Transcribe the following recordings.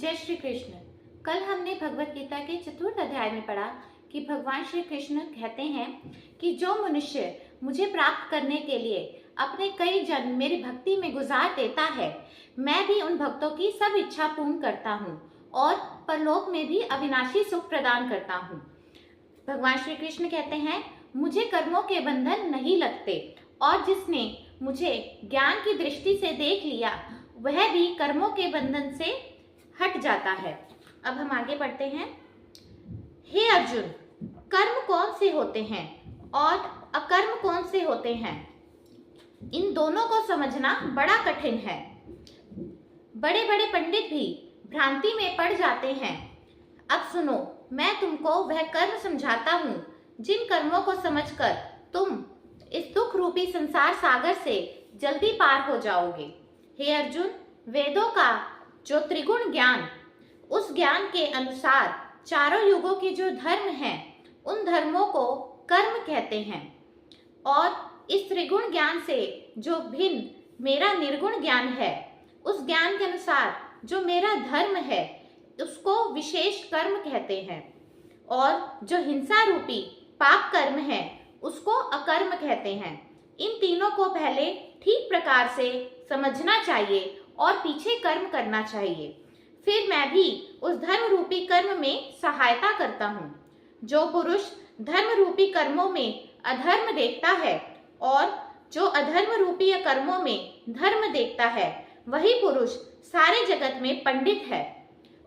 जय श्री कृष्ण। कल हमने भगवत गीता के चतुर्थ अध्याय में पढ़ा कि भगवान श्री कृष्ण कहते हैं कि जो मनुष्य मुझे प्राप्त करने के लिए अपने कई जन्म मेरी भक्ति में गुजार देता है, मैं भी उन भक्तों की सब इच्छा पूर्ण करता हूँ और परलोक में भी अविनाशी सुख प्रदान करता हूँ। भगवान श्री कृष्ण कहते हैं, मुझे कर्मों के बंधन नहीं लगते और जिसने मुझे ज्ञान की दृष्टि से देख लिया वह भी कर्मों के बंधन से हट जाता है। अब हम आगे पढ़ते हैं। हे अर्जुन, कर्म कौन से होते हैं और अकर्म कौन से होते हैं, इन दोनों को समझना बड़ा कठिन है। बड़े बड़े पंडित भी भ्रांति में पड़ जाते हैं। अब सुनो, मैं तुमको वह कर्म समझाता हूँ जिन कर्मों को समझकर तुम इस दुख रूपी संसार सागर से जल्दी पार हो जाओगे। हे अर्जुन, वेदों का जो त्रिगुण ज्ञान, उस ज्ञान के अनुसार चारों युगों के जो धर्म हैं, उन धर्मों को कर्म कहते हैं। और इस त्रिगुण ज्ञान से जो भिन्न मेरा निर्गुण ज्ञान है, उस ज्ञान के अनुसार जो मेरा धर्म है, उसको विशेष कर्म कहते हैं। और जो हिंसा रूपी पाप कर्म है, उसको अकर्म कहते हैं। इन तीनों को पहले ठीक प्रकार से समझना चाहिए और पीछे कर्म करना चाहिए। फिर मैं भी उस धर्म रूपी कर्म में सहायता करता हूँ। जो पुरुष धर्म रूपी कर्मों में अधर्म देखता है और जो अधर्म रूपी कर्मों में धर्म देखता है, वही पुरुष सारे जगत में पंडित है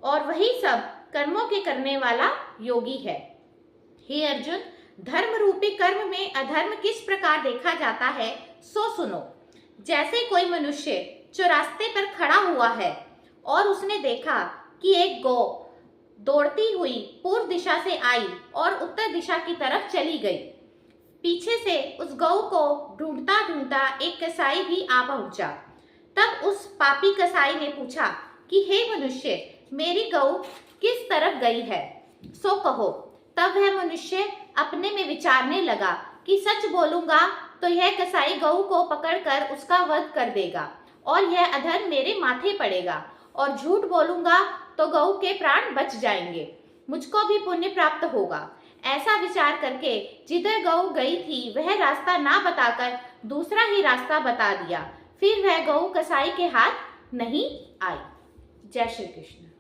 और वही सब कर्मों के करने वाला योगी है। हे अर्जुन, धर्म रूपी कर्म में अधर्म किस प्रकार देखा जाता है सो सुनो। जैसे कोई मनुष्य चौरास्ते पर खड़ा हुआ है और उसने देखा कि एक गौ दौड़ती हुई पूर्व दिशा से आई और उत्तर दिशा की तरफ चली गई। पीछे से उस गौ को ढूंढता ढूंढता एक कसाई भी आ पहुंचा। तब उस पापी कसाई ने पूछा कि हे मनुष्य, मेरी गौ किस तरफ गई है, सो कहो। तब वह मनुष्य अपने में विचारने लगा कि सच बोलूंगा तो यह कसाई गौ को पकड़कर उसका वध कर देगा और यह अधर्म मेरे माथे पड़ेगा, और झूठ बोलूंगा तो गौ के प्राण बच जाएंगे, मुझको भी पुण्य प्राप्त होगा। ऐसा विचार करके जिधर गौ गई थी वह रास्ता ना बताकर दूसरा ही रास्ता बता दिया। फिर वह गौ कसाई के हाथ नहीं आई। जय श्री कृष्ण।